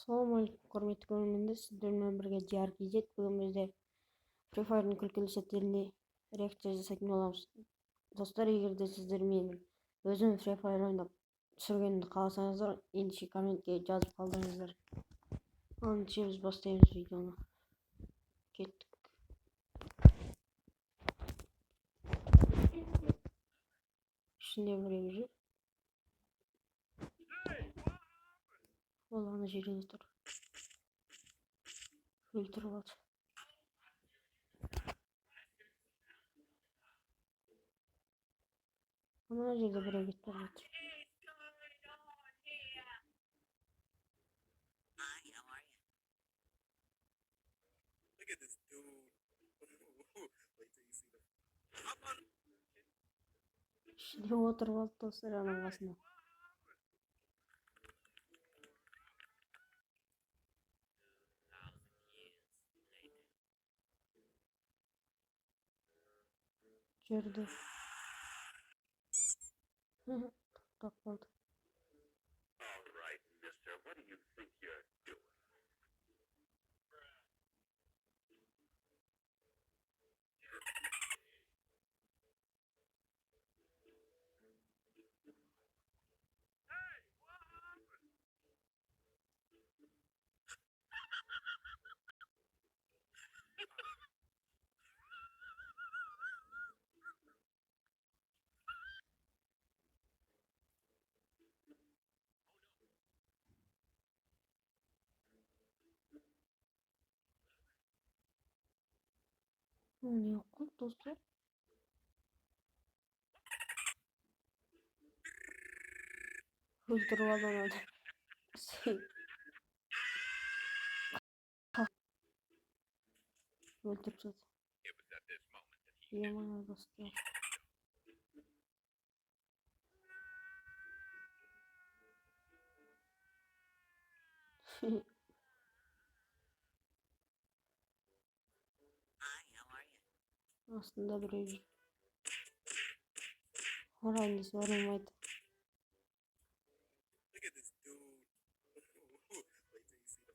Assalamualaikum құрметті көрермендер, сіздермен бірге JRKZ. Бүгін бізде Free Fire'ның күлкілі сәттеріне реакция жасайтын боламыз. Достар, егер де сіздер менің өзім Free Fire ойнап түсіргенімді қаласаңыздар, ендеше комментке жазып қалдырыңыздар. Ендеше біз бастаймыз видеоны. Кеттік. Ішінде біреу жүр. Ол ана жерде тұр. Өлтіріп алды. Ана жерде біреу кетіп бара жатыр. Look at this dude. Wait till you see the. İşte отырып алды достар ананың қасына. Жүрді. Тоқтап қалды. All right, mister. What do you think you're doing? Ne yok dostlar? Öldürüp aldı onu. Öldüreceğiz. It was at this moment that he Yaman dostlar. Aslında bir orayı sorulmaydı. Look at this dude. Wait till you see the.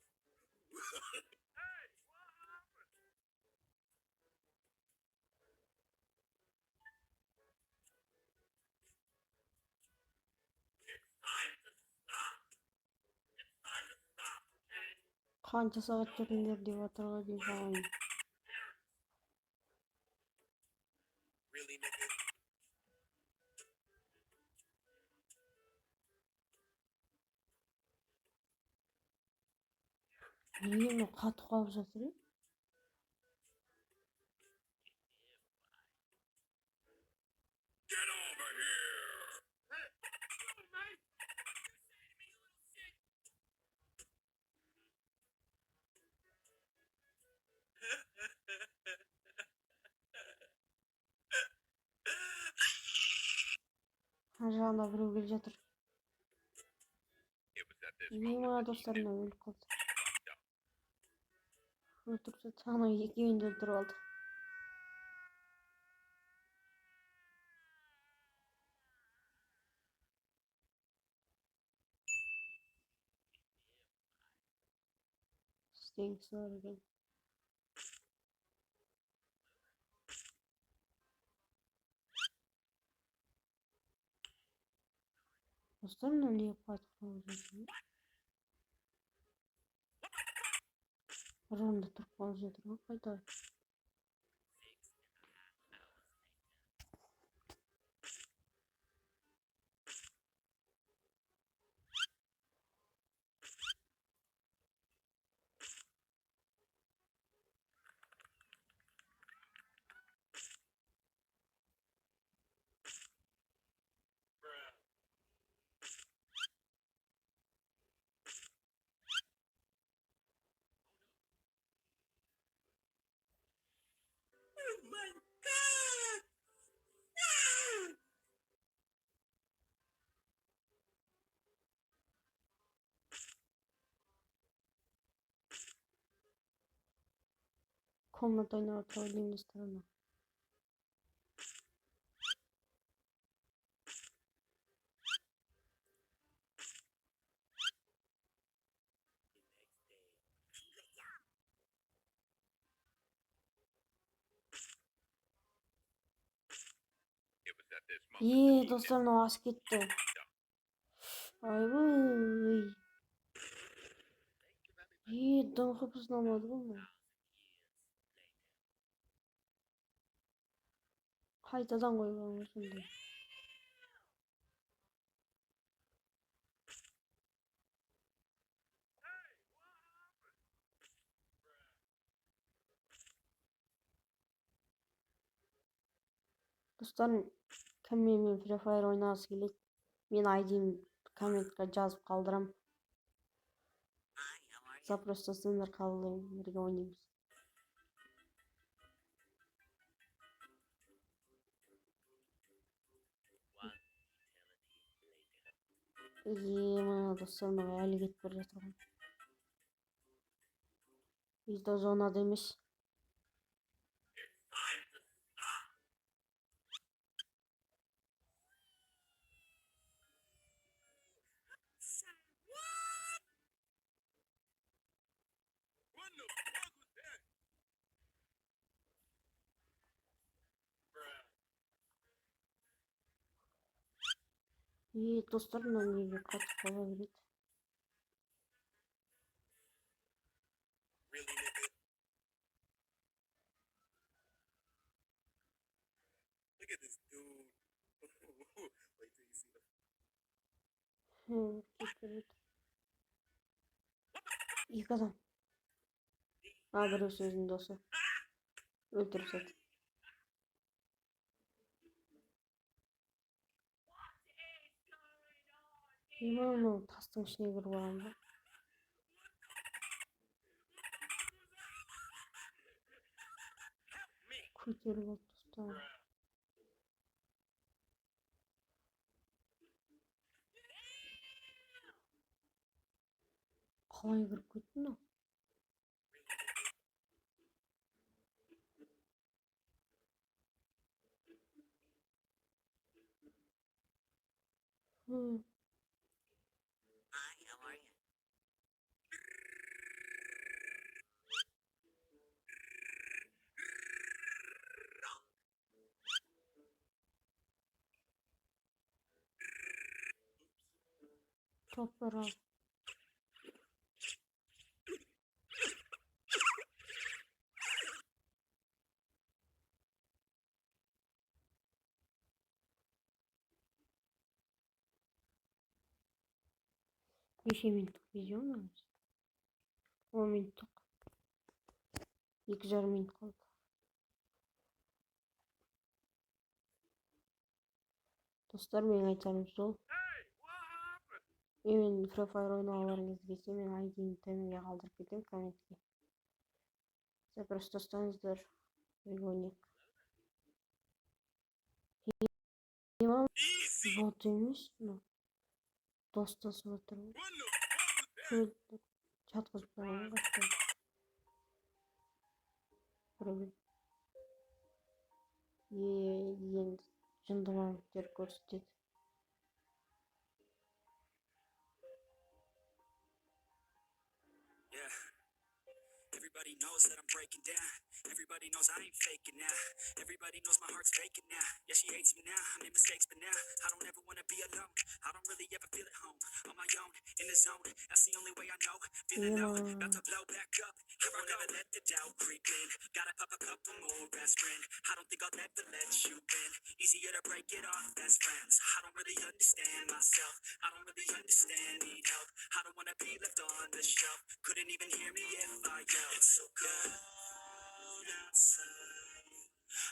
Qancha soat turinglar deb o'tirg'a deb so'rayman. Really, nigga? Niye uni qattiq qolib жатыр? Get over here! Ajanda birew kelip жатыр. It was at this Менің moment that he достарым knew өлүп калды. fucked up. Öldürüp аны экөөүн дө өлтүрүп алды. Stinks var eкен. Dostlar ne yapıyor? Aramda turp kalып жатыр. Кайда? Oh my god! No! Комната ойнап отырып достарым. İyi dostlarına as gitti. Ay vay. İyi dön kapısını almadı mı? Haytadan koymamışsın diye. Dostlarım kim men Free Fire oynagысы келет? Men ID'm комментке жазып калдырам. Запросто сендер кабылдайм, бирге ойнойбуз. Мына досторум әлі кетип бара жатырган. Биз да зонада эмес. What the fuck was that? Bruh. Досторум эмнеге катып кала берет? Really, nigga? Look at this dude. Wait till you see the. Кетип берет. Эки адам. Бирөөсү өзүнүн досу. Өлтүрүп салды. Мына тастын ичине кирип алган да. Көтөрүп алып достор. Калай кирип кеттин да? Топтор ал. Неше минуттук видео мына? 10 минуттук. 2,5 минут калды. Достор, менин айтарым ушул. Мен Free Fire ойногуларыңыз келсе, мен айдиңди төмөнгө калтырып кетем комментке. Запрос достаңыздар. Бирге ойнойк. Easy. Бот эмес, мына. Достосуп отурбу. What the fuck was that? Шөл жаткызып койгон качан. Бирөө. Енді жындымамыктер көрсөтөт. Yeah. Everybody knows that I'm breaking down. Everybody knows I ain't faking now. Everybody knows my heart's faking now. Yeah, she hates me now. I made mistakes, but now I don't ever wanna be alone. I don't really ever feel at home. On my own, in the zone. That's the only way I know. Feeling low, about to blow back up. Here I never let the doubt creep in. Gotta pop a couple more aspirin. I don't think I'll ever let you in. Easier to break it off best friends. I don't really understand myself. I don't really understand, need help. I don't wanna be left on the shelf. Couldn't even hear me if I yelled. It's so cold outside.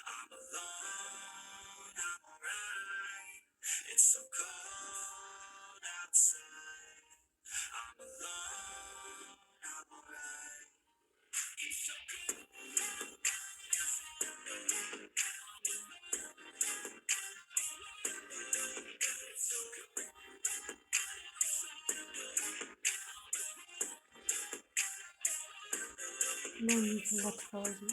I'm alone, I'm alright. It's so cold outside. I'm alone, I'm alright. It's so cold. Мен үчүн катып калдым.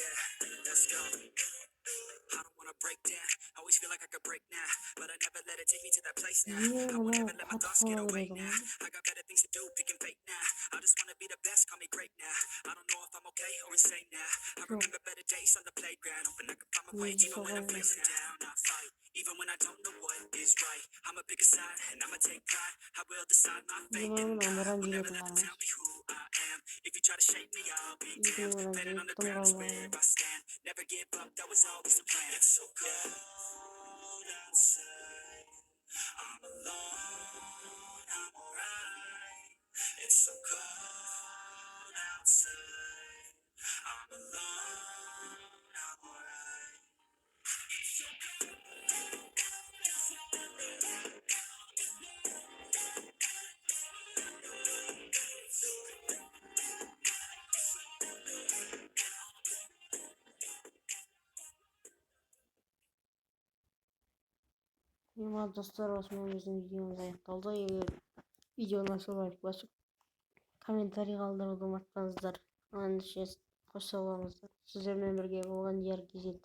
Yeah, let's go. I don't wanna break down. Always feel like I could break now, but I never let it take me to that place now. Niye I won't bunu ever let my katı thoughts get falan away veriyordum now. lan? I got better things to do, picking fate now. I just wanna be the best, call me great now. I don't know if I'm okay or insane now. I Şu remember better days on the playground, hoping I could find my way yüzü even when I'm sokamıyorum. feeling down. I fight, even when I don't know what is right. I'm a bigger side, and I'ma take pride. I will decide my fate, and Yılımın God andıran will never ciletim let them varmış. tell me who I am. If you try to shape me, I'll be İlk damned. numaram Planet on the yıktım ground is where kaldı. I stand. Never give up, that was always the plan. It's so cold outside. I'm alone, I'm alright. It's so cold outside. I'm alone, I'm alright. Yılmaz dostlar olsun bizim videomuz ayaktaldı. Eğer video nasıl like basıp kommentari kaldırıp unutmazlar. Anlaşılır. Hoş olamazlar. Sizlerle birlikte olan yer gizli.